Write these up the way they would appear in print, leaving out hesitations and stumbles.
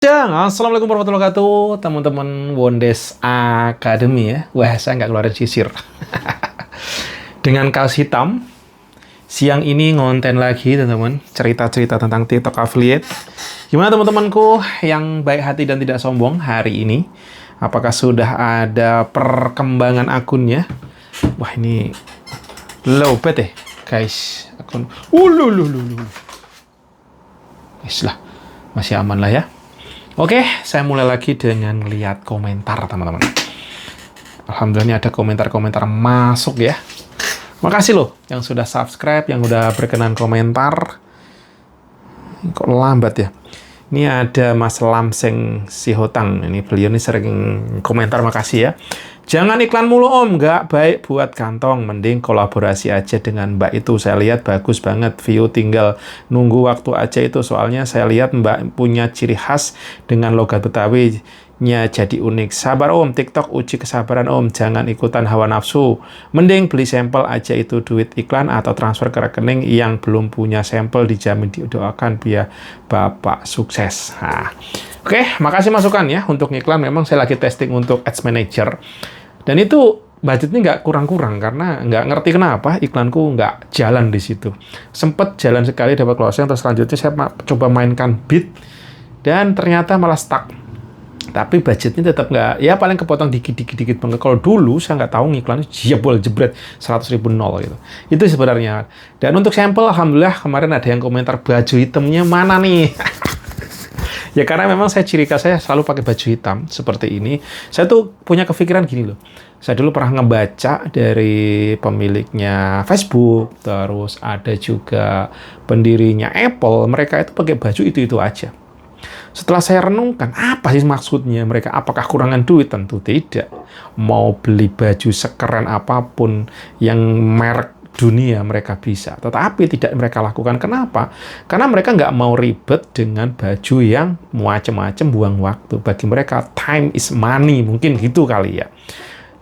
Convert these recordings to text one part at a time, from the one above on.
Assalamualaikum warahmatullahi wabarakatuh, teman-teman Wondes Academy ya. Wah, saya nggak keluarin sisir. Dengan kaos hitam, siang ini ngonten lagi teman-teman, cerita-cerita tentang TikTok affiliate. Gimana teman-temanku yang baik hati dan tidak sombong hari ini? Apakah sudah ada perkembangan akunnya? Wah, ini lowbat ya, guys. Akun, Wis lah, masih aman lah ya. Oke, saya mulai lagi dengan lihat komentar, teman-teman. Alhamdulillah ini ada komentar-komentar masuk ya. Makasih loh yang sudah subscribe, yang udah berkenan komentar. Kok lambat ya? Ini ada Mas Lamseng Sihotang. Ini beliau ini sering komentar, makasih ya. Jangan iklan mulu om, nggak baik buat kantong. Mending kolaborasi aja dengan Mbak itu. Saya lihat bagus banget view, tinggal nunggu waktu aja itu. Soalnya saya lihat Mbak punya ciri khas dengan logat Betawinya jadi unik. Sabar om, TikTok uji kesabaran om. Jangan ikutan hawa nafsu. Mending beli sampel aja itu, duit iklan atau transfer ke rekening. Yang belum punya sampel dijamin didoakan biar Bapak sukses. Nah. Oke, makasih masukan ya untuk iklan. Memang saya lagi testing untuk Ads Manager. Dan itu budgetnya nggak kurang-kurang karena nggak ngerti kenapa iklanku nggak jalan di situ. Sempet jalan sekali dapat closing, terus selanjutnya saya coba mainkan bid dan ternyata malah stuck. Tapi budgetnya tetap nggak, ya paling kepotong dikit-dikit banget. Kalau dulu saya nggak tahu ngiklannya jebol jebret 100.000 nol gitu. Itu sebenarnya. Dan untuk sampel, alhamdulillah kemarin ada yang komentar baju hitamnya mana nih. Ya karena memang saya ciri khas saya selalu pakai baju hitam seperti ini. Saya tuh punya kepikiran gini loh. Saya dulu pernah ngebaca dari pemiliknya Facebook, terus ada juga pendirinya Apple. Mereka itu pakai baju itu aja. Setelah saya renungkan, apa sih maksudnya mereka? Apakah kurangan duit? Tentu tidak. Mau beli baju sekeren apapun yang merek dunia mereka bisa, tetapi tidak mereka lakukan. Kenapa? Karena mereka nggak mau ribet dengan baju yang macam-macam, buang waktu. Bagi mereka, time is money, mungkin gitu kali ya.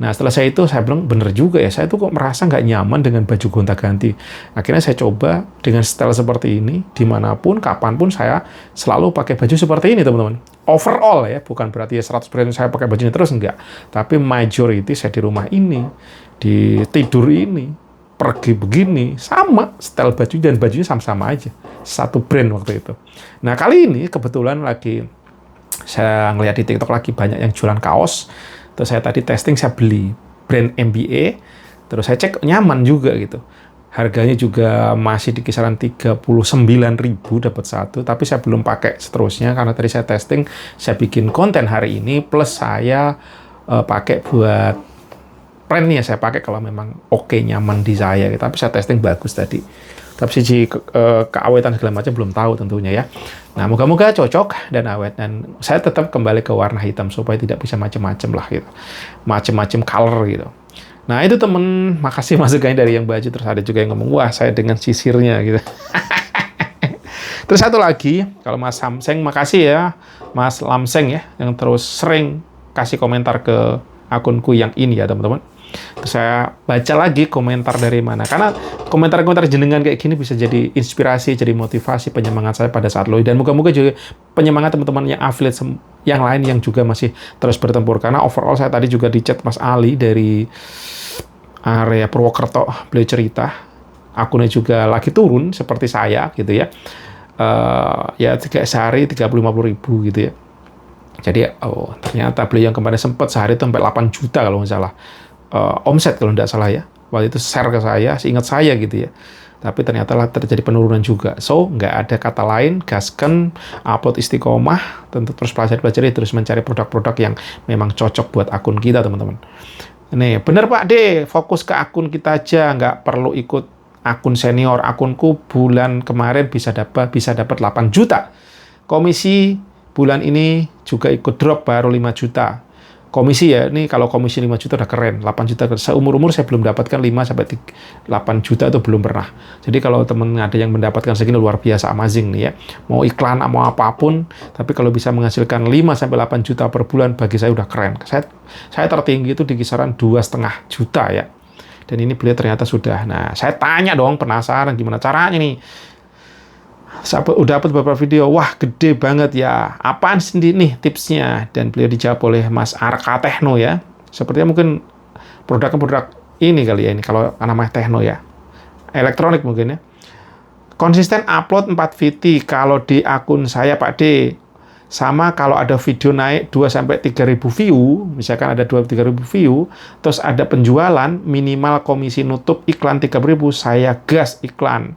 Nah, setelah saya itu, saya bilang, bener juga ya, saya tuh kok merasa nggak nyaman dengan baju gonta-ganti. Akhirnya saya coba dengan style seperti ini, dimanapun, kapanpun, saya selalu pakai baju seperti ini, teman-teman. Overall ya, bukan berarti ya 100% saya pakai baju ini terus, enggak. Tapi majority saya di rumah ini, di tidur ini, pergi begini, sama style baju dan bajunya sama-sama aja. Satu brand waktu itu. Nah, kali ini kebetulan lagi saya ngeliat di TikTok lagi banyak yang jualan kaos. Terus saya tadi testing, saya beli brand MBA. Terus saya cek nyaman juga gitu. Harganya juga masih di kisaran 39.000 dapat satu, tapi saya belum pakai seterusnya karena tadi saya testing, saya bikin konten hari ini plus saya pakai buat brandnya saya pakai kalau memang oke, nyaman di saya gitu. Tapi saya testing bagus tadi. Tapi sisi keawetan segala macam belum tahu tentunya ya. Nah, moga-moga cocok dan awet. Dan saya tetap kembali ke warna hitam supaya tidak bisa macam-macam lah gitu. Macam-macam color gitu. Nah, itu temen, makasih masukannya dari yang baju. Terus ada juga yang ngomong, wah saya dengan sisirnya gitu. Terus satu lagi, kalau Mas Lamseng, makasih ya Mas Lamseng ya, yang terus sering kasih komentar ke akunku yang ini ya teman-teman. Terus saya baca lagi komentar dari mana. Karena komentar-komentar jenengan kayak gini bisa jadi inspirasi, jadi motivasi, penyemangat saya pada saat low. Dan moga-moga juga penyemangat teman-teman yang affiliate yang lain yang juga masih terus bertempur. Karena overall saya tadi juga di chat Mas Ali dari area Purwokerto, beliau cerita akunnya juga lagi turun seperti saya gitu ya. Ya sehari 30-50 ribu gitu ya. Jadi ternyata beliau yang kemarin sempat sehari itu sampai 8 juta kalau nggak salah. Omset kalau tidak salah ya. Waktu itu share ke saya, seingat saya gitu ya. Tapi ternyata terjadi penurunan juga. So, nggak ada kata lain, gaskan, upload istiqomah, tentu terus pelajari, terus mencari produk-produk yang memang cocok buat akun kita, teman-teman. Nih, bener Pak D, fokus ke akun kita aja, nggak perlu ikut akun senior. Akunku bulan kemarin bisa dapat 8 juta. Komisi bulan ini juga ikut drop baru 5 juta. Komisi ya, ini kalau komisi 5 juta udah keren, 8 juta. Seumur-umur saya belum dapatkan 5-8 juta itu belum pernah. Jadi kalau temen ada yang mendapatkan segini luar biasa, amazing nih ya. Mau iklan, mau apapun, tapi kalau bisa menghasilkan 5-8 juta per bulan, bagi saya udah keren. Saya tertinggi itu di kisaran 2,5 juta ya. Dan ini beliau ternyata sudah. Nah, saya tanya dong, penasaran gimana caranya nih. Udah upload beberapa video, wah gede banget ya. Apaan sendiri nih tipsnya? Dan beliau dijawab oleh Mas Arka Techno ya. Sepertinya mungkin produk ini kali ya, ini kalau namanya Techno ya. Elektronik mungkin ya. Konsisten upload 4 VT kalau di akun saya Pak D. Sama kalau ada video naik 2-3 ribu view, misalkan ada 2-3 ribu view, terus ada penjualan, minimal komisi nutup iklan 3 ribu, saya gas iklan.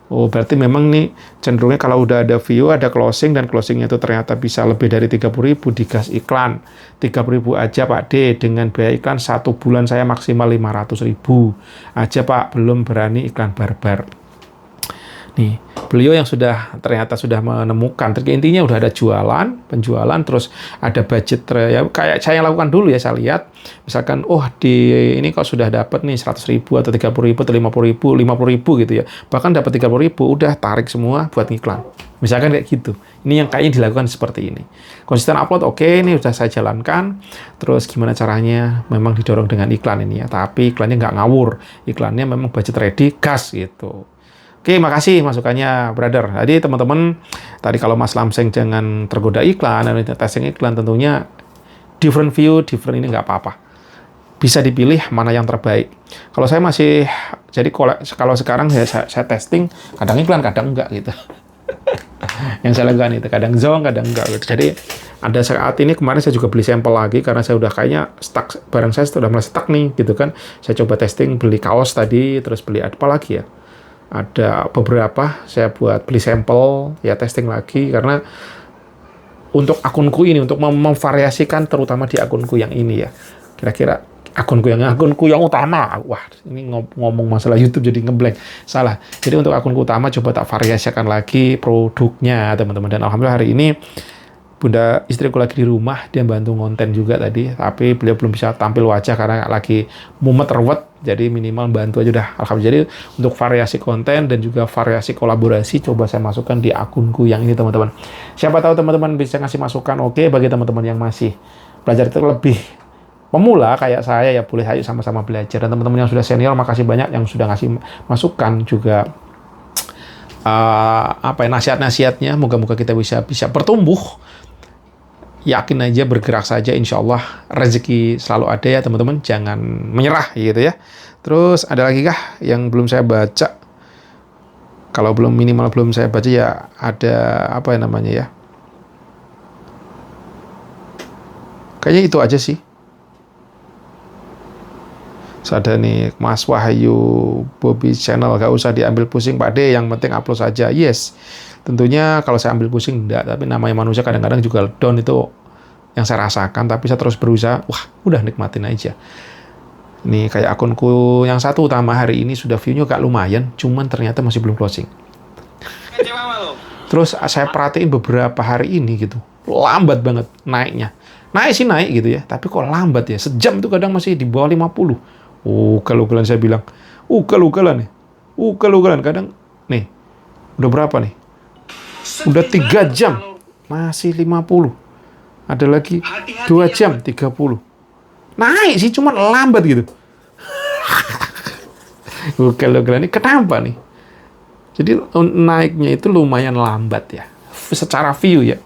Oh, berarti memang nih cenderungnya kalau udah ada view, ada closing, dan closingnya itu ternyata bisa lebih dari 30 ribu, digas iklan. 30 ribu aja Pak D, dengan biaya iklan 1 bulan saya maksimal 500 ribu aja Pak, belum berani iklan barbar. Nih, beliau yang ternyata sudah menemukan, intinya udah ada penjualan, terus ada budget, ya kayak saya yang lakukan dulu ya, saya lihat, misalkan, ini kok sudah dapat nih 100 ribu, atau 30 ribu, atau 50 ribu gitu ya, bahkan dapat 30 ribu, udah tarik semua buat ngiklan. Misalkan kayak gitu. Ini yang kayaknya dilakukan seperti ini. Konsisten upload, oke, ini udah saya jalankan, terus gimana caranya, memang didorong dengan iklan ini ya, tapi iklannya nggak ngawur, iklannya memang budget ready, gas gitu. Oke, makasih masukannya, brother. Jadi teman-teman, tadi kalau Mas Lamseng jangan tergoda iklan, dan testing iklan, tentunya different view, different ini nggak apa-apa. Bisa dipilih mana yang terbaik. Kalau saya masih, jadi kalau sekarang saya testing, kadang iklan, kadang enggak gitu. Yang saya lakukan itu, kadang zong, kadang enggak gitu. Jadi ada saat ini, kemarin saya juga beli sampel lagi, karena saya udah kayaknya stuck, barang saya sudah mulai stuck nih, gitu kan. Saya coba testing, beli kaos tadi, terus beli apa lagi ya. Ada beberapa saya buat beli sampel ya, testing lagi, karena untuk akunku ini, untuk memvariasikan terutama di akunku yang ini ya, kira-kira akunku yang utama, wah ini ngomong masalah YouTube jadi ngeblank, salah. Jadi untuk akunku utama coba tak variasikan lagi produknya teman-teman, dan alhamdulillah hari ini Bunda istriku lagi di rumah, dia bantu ngonten juga tadi, tapi beliau belum bisa tampil wajah karena lagi mumet rewet, jadi minimal bantu aja udah. Alhamdulillah. Jadi untuk variasi konten dan juga variasi kolaborasi, coba saya masukkan di akunku yang ini teman-teman. Siapa tahu teman-teman bisa ngasih masukan, oke, bagi teman-teman yang masih belajar itu lebih pemula kayak saya ya, boleh ayo sama-sama belajar. Dan teman-teman yang sudah senior, makasih banyak yang sudah ngasih masukan juga. Nasihat-nasihatnya, moga-moga kita bisa bertumbuh. Yakin aja, bergerak saja, insya Allah rezeki selalu ada ya teman-teman, jangan menyerah gitu ya. Terus ada lagi kah yang belum saya baca? Kalau minimal belum saya baca ya, ada apa ya namanya ya, kayaknya itu aja sih. Ada nih Mas Wahyu Bobby Channel, gak usah diambil pusing Pak D, yang penting upload saja. Yes, tentunya kalau saya ambil pusing enggak, tapi namanya manusia kadang-kadang juga down, itu yang saya rasakan, tapi saya terus berusaha, udah nikmatin aja. Nih kayak akunku yang satu utama hari ini sudah view-nya gak lumayan, cuman ternyata masih belum closing. Terus saya perhatiin beberapa hari ini gitu, lambat banget naiknya. Naik gitu ya, tapi kok lambat ya, sejam tuh kadang masih di bawah 50. Ugal-ugalan saya bilang, ugal-ugalan kadang nih, udah berapa nih? Udah 3 jam, masih 50. Ada lagi 2 jam, 30. Naik sih, cuman lambat gitu. Ugal-ugalan ini kenapa nih? Jadi naiknya itu lumayan lambat ya, secara view ya.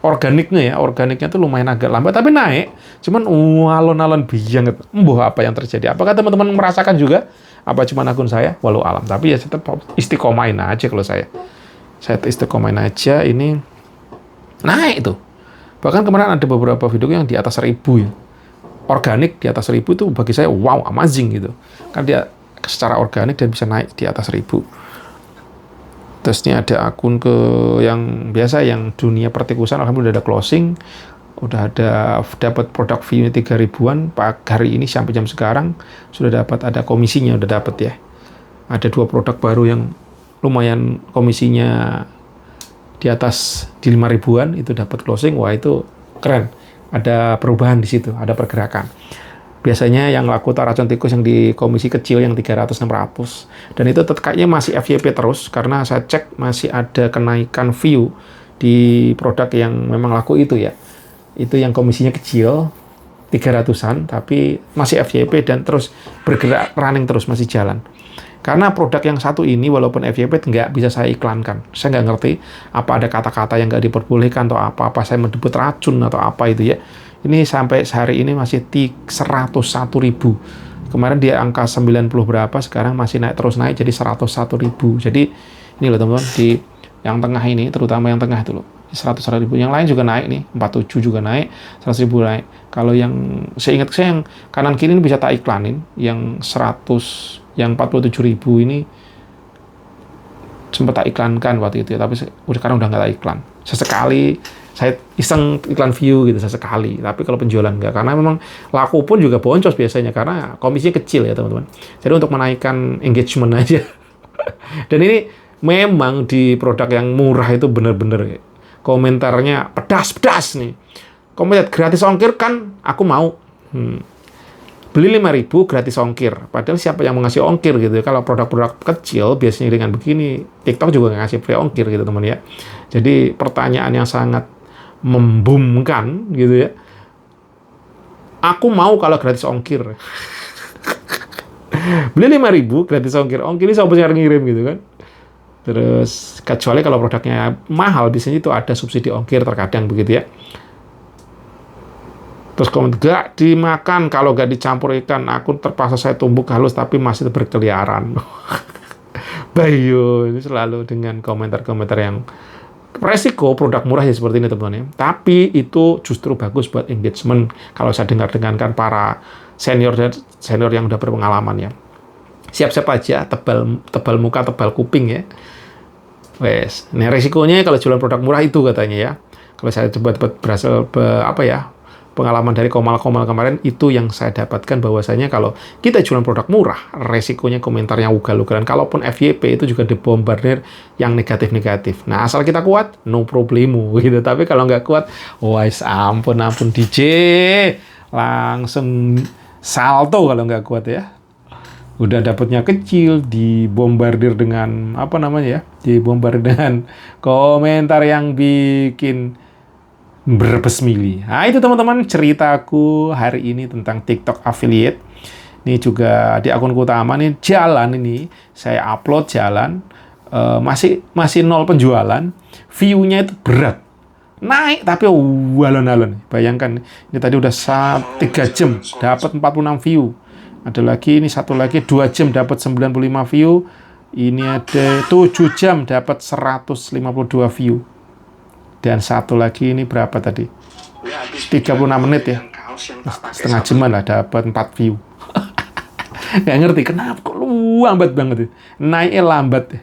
Organiknya tuh lumayan agak lambat, tapi naik, cuman alon-alon banget. Apa yang terjadi? Apakah teman-teman merasakan juga? Apa cuma akun saya? Walau alam. Tapi ya tetap istiqomain aja kalau saya. Saya istiqomain aja, ini naik tuh. Bahkan kemarin ada beberapa video yang di atas 1000 ya. Organik di atas 1000 tuh bagi saya wow, amazing gitu. Kan dia secara organik dan bisa naik di atas 1000. Terus ini ada akun yang biasa, yang dunia pertikusan, alhamdulillah udah ada closing, udah dapat produk view 3 ribuan hari ini sampai jam sekarang, sudah dapat, ada komisinya, udah dapat ya. Ada 2 produk baru yang lumayan komisinya di atas di 5 ribuan, itu dapat closing, wah itu keren. Ada perubahan di situ, ada pergerakan. Biasanya yang laku racun tikus yang di komisi kecil yang 300-600. Dan itu kayaknya masih FYP terus, karena saya cek masih ada kenaikan view di produk yang memang laku itu ya. Itu yang komisinya kecil, 300-an, tapi masih FYP dan terus bergerak, running terus, masih jalan. Karena produk yang satu ini walaupun FYP nggak bisa saya iklankan. Saya nggak ngerti apa ada kata-kata yang nggak diperbolehkan atau apa saya mendebut racun atau apa itu ya. Ini sampai sehari ini masih 101.000. Kemarin dia angka 90 berapa, sekarang masih terus naik jadi 101.000. Jadi ini loh teman-teman, di yang tengah ini, terutama yang tengah itu loh, 100.000. Yang lain juga naik nih, 47 juga naik, 100.000 naik. Kalau yang seingat saya yang kanan kiri ini bisa tak iklanin, yang 47.000 ini sempat tak iklankan waktu itu ya, tapi sekarang udah nggak tak iklan. Sesekali saya iseng iklan view gitu sesekali, tapi kalau penjualan nggak, karena memang laku pun juga boncos biasanya karena komisinya kecil ya teman-teman. Jadi untuk menaikkan engagement aja. Dan ini memang di produk yang murah itu bener-bener komentarnya pedas-pedas nih. Komentar gratis ongkir kan aku mau. Beli 5.000 gratis ongkir. Padahal siapa yang mau ngasih ongkir gitu ya. Kalau produk-produk kecil biasanya dengan begini, TikTok juga nggak ngasih free ongkir gitu teman ya. Jadi pertanyaan yang sangat membumkan gitu ya. Aku mau kalau gratis ongkir. Beli 5.000 gratis ongkir. Ongkir ini siapa yang ngirim gitu kan. Terus kecuali kalau produknya mahal, biasanya itu ada subsidi ongkir terkadang begitu ya. Terus komen, gak dimakan kalau gak dicampur ikan, aku terpaksa saya tumbuk halus tapi masih berkeliaran. Bayu, ini selalu dengan komentar-komentar yang resiko produk murah ya seperti ini teman-teman ya. Tapi itu justru bagus buat engagement kalau saya dengar-dengarkan para senior yang udah berpengalaman ya. Siap-siap aja, tebal muka, tebal kuping ya. Wes, nah resikonya kalau jualan produk murah itu katanya ya. Kalau saya coba berhasil pengalaman dari Komal kemarin, itu yang saya dapatkan bahwasanya kalau kita jualan produk murah, resikonya komentarnya ugal-ugalan. Kalaupun FYP itu juga dibombardir yang negatif-negatif. Nah, asal kita kuat, no problemu gitu. Tapi kalau nggak kuat, wais ampun DJ, langsung salto kalau nggak kuat ya. Udah dapatnya kecil, dibombardir dengan dibombardir dengan komentar yang bikin berbesmili. Nah, itu teman-teman ceritaku hari ini tentang TikTok affiliate. Ini juga di akunku utama nih jalan ini. Saya upload jalan, masih nol penjualan. View-nya itu berat. Naik tapi walon-alon. Bayangkan, ini tadi udah 3 jam dapat 46 view. Ada lagi, ini satu lagi 2 jam dapat 95 view. Ini ada 7 jam dapat 152 view. Dan satu lagi ini berapa tadi? 36 menit ya. Setengah jaman lah dapat 4 view. Nggak ngerti kenapa kok lambat banget ya. Naiknya lambat ya.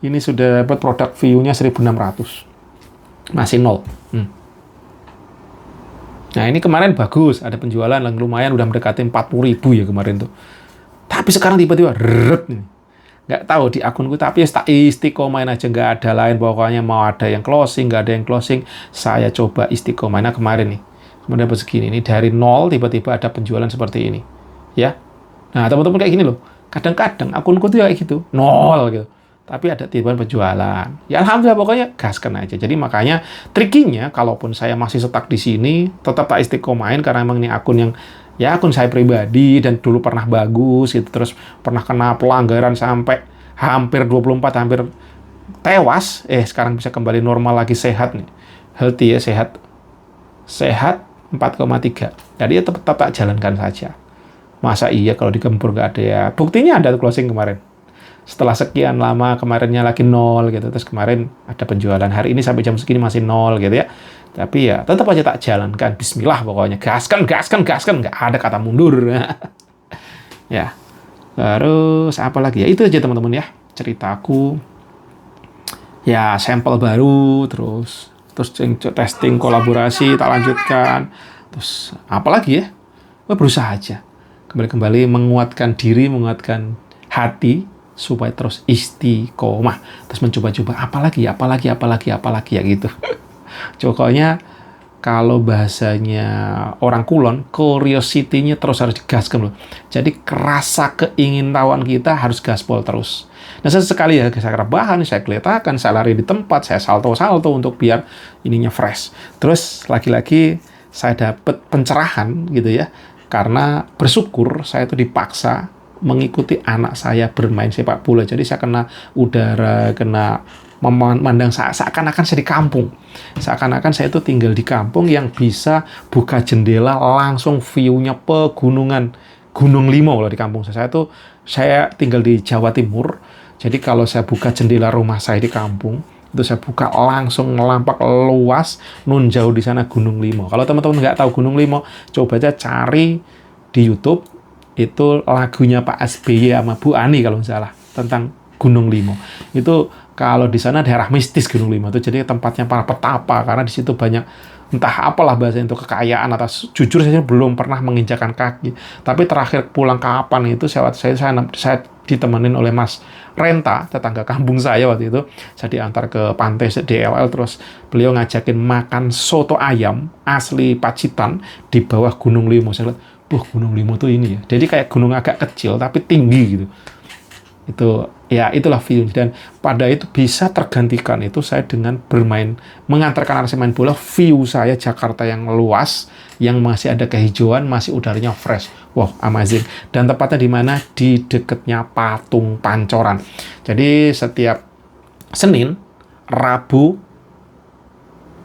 Ini sudah dapat produk view-nya 1.600. Masih nol. Nah ini kemarin bagus, ada penjualan yang lumayan udah mendekati 40.000 ya kemarin tuh. Tapi sekarang tiba-tiba reret nih. Nggak tahu di akunku, tapi istiqomain aja, nggak ada lain. Pokoknya mau ada yang closing, nggak ada yang closing, saya coba istiqomain. Nah kemarin nih, kemudian dapat segini. Ini dari nol tiba-tiba ada penjualan seperti ini, ya. Nah teman-teman kayak gini loh. Kadang-kadang akunku tuh kayak gitu, nol gitu. Tapi ada tiba penjualan. Ya alhamdulillah, pokoknya gaskan aja. Jadi makanya trikinya, kalaupun saya masih stuck di sini, tetap tak istiqomain karena emang ini akun yang ya akun saya pribadi dan dulu pernah bagus gitu, terus pernah kena pelanggaran sampai hampir 24, hampir tewas, sekarang bisa kembali normal lagi, sehat nih, healthy ya, sehat 4,3. Jadi ya tetap tak jalankan saja. Masa iya kalau digempur nggak ada ya, buktinya ada closing kemarin. Setelah sekian lama kemarinnya lagi nol gitu, terus kemarin ada penjualan, hari ini sampai jam segini masih nol gitu ya. Tapi ya tetap aja tak jalankan. Bismillah pokoknya. Gaskan. Nggak ada kata mundur. Ya. Terus apa lagi ya? Itu aja teman-teman ya. Ceritaku. Ya sampel baru. Terus testing kolaborasi. Tak lanjutkan. Terus apa lagi ya? Berusaha aja. Kembali menguatkan diri. Menguatkan hati. Supaya terus istiqomah. Terus mencoba-coba. Apalagi ya gitu. Pokoknya kalau bahasanya orang Kulon, curiosity-nya terus harus digaskan loh. Jadi rasa keingintahuan kita harus gaspol terus. Nah sesekali ya saya rebahan, saya keletakan, saya lari di tempat, saya salto-salto untuk biar ininya fresh. Terus lagi-lagi saya dapat pencerahan gitu ya. Karena bersyukur saya itu dipaksa mengikuti anak saya bermain sepak bola. Jadi saya kena udara, kena memandang seakan-akan saya di kampung. Seakan-akan saya itu tinggal di kampung yang bisa buka jendela langsung view-nya pegunungan Gunung Limo loh di kampung saya. Saya tinggal di Jawa Timur. Jadi kalau saya buka jendela rumah saya di kampung, itu saya buka langsung ngelampak luas, nun jauh di sana Gunung Limo. Kalau teman-teman nggak tahu Gunung Limo, coba aja cari di YouTube, itu lagunya Pak SBY sama Bu Ani kalau nggak salah, tentang Gunung Limo. Itu kalau di sana daerah mistis Gunung Limo itu, jadi tempatnya para petapa, karena di situ banyak entah apalah bahasa itu, kekayaan atas. Jujur saya belum pernah menginjakan kaki, tapi terakhir pulang kapan itu saya ditemenin oleh Mas Renta, tetangga kampung saya waktu itu. Saya diantar ke pantai DLL, terus beliau ngajakin makan soto ayam asli Pacitan di bawah Gunung Limo. Saya lihat, Gunung Limo tuh ini ya. Jadi kayak gunung agak kecil tapi tinggi gitu. Itulah view. Dan pada itu bisa tergantikan itu saya dengan bermain, mengantarkan anak saya main bola. View saya Jakarta yang luas, yang masih ada kehijauan, masih udaranya fresh. Wow, amazing. Dan tepatnya di mana? Di dekatnya Patung Pancoran. Jadi setiap Senin, Rabu,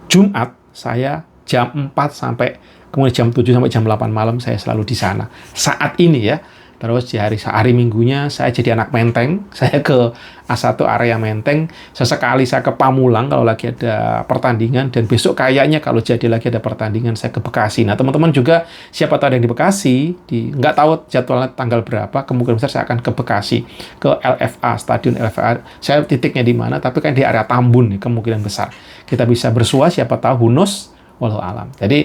Jumat saya jam 4 sampai kemudian jam 7 sampai jam 8 malam saya selalu di sana. Saat ini ya. Terus di hari Minggunya saya jadi anak Menteng. Saya ke A1 area Menteng. Sesekali saya ke Pamulang kalau lagi ada pertandingan. Dan besok kayaknya kalau jadi lagi ada pertandingan saya ke Bekasi. Nah teman-teman juga siapa tahu ada yang di Bekasi, nggak tahu jadwalnya tanggal berapa, kemungkinan besar saya akan ke Bekasi, ke LFA, Stadion LFA. Saya titiknya di mana, tapi kan di area Tambun nih, kemungkinan besar. Kita bisa bersua, siapa tahu, who knows, wallahu alam. Jadi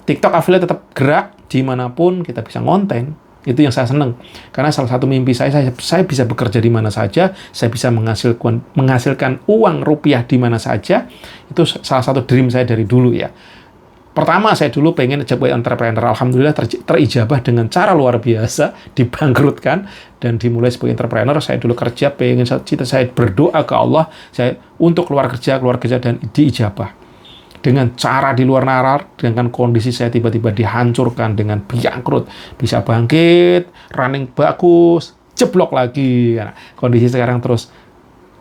TikTok affiliate tetap gerak dimanapun, kita bisa ngonten. Itu yang saya senang. Karena salah satu mimpi saya bisa bekerja di mana saja, saya bisa menghasilkan uang rupiah di mana saja. Itu salah satu dream saya dari dulu ya. Pertama, saya dulu pengen jadi entrepreneur. Alhamdulillah terijabah dengan cara luar biasa, dibangkrutkan, dan dimulai sebagai entrepreneur. Saya dulu kerja, saya berdoa ke Allah, untuk keluar kerja, dan diijabah. Dengan cara di luar nalar, dengan kondisi saya tiba-tiba dihancurkan dengan bangkrut, bisa bangkit, running bagus, jeblok lagi. Nah, kondisi sekarang terus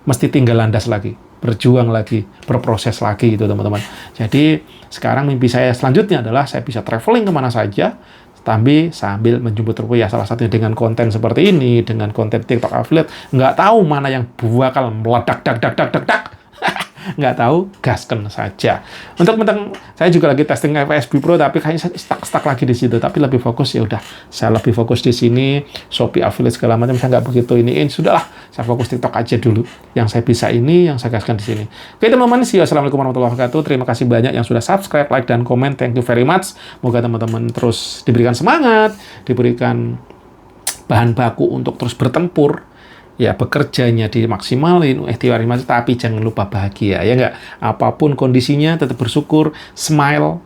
mesti tinggal landas lagi, berjuang lagi, berproses lagi itu teman-teman. Jadi sekarang mimpi saya selanjutnya adalah saya bisa traveling kemana saja, tapi sambil menjemput rupiah. Salah satunya dengan konten seperti ini, dengan konten TikTok affiliate. Nggak tahu mana yang bakal meledak, nggak tahu, gaskan saja. Untuk saya juga lagi testing FSB Pro, tapi kayaknya saya stuck lagi di situ. Tapi lebih fokus, ya udah, saya lebih fokus di sini. Shopee affiliate segala macam saya nggak begitu iniin. Sudahlah, saya fokus TikTok aja dulu. Yang saya bisa ini, yang saya gaskan di sini. Oke teman-teman, assalamualaikum warahmatullahi wabarakatuh. Terima kasih banyak yang sudah subscribe, like, dan komen. Thank you very much. Moga teman-teman terus diberikan semangat, diberikan bahan baku untuk terus bertempur. Ya, bekerjanya dimaksimalin, ikhtiar, tapi jangan lupa bahagia, ya nggak? Apapun kondisinya, tetap bersyukur, smile,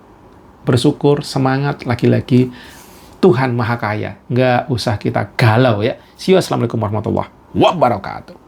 bersyukur, semangat, lagi-lagi Tuhan Maha Kaya. Nggak usah kita galau ya. See you, assalamualaikum warahmatullahi wabarakatuh.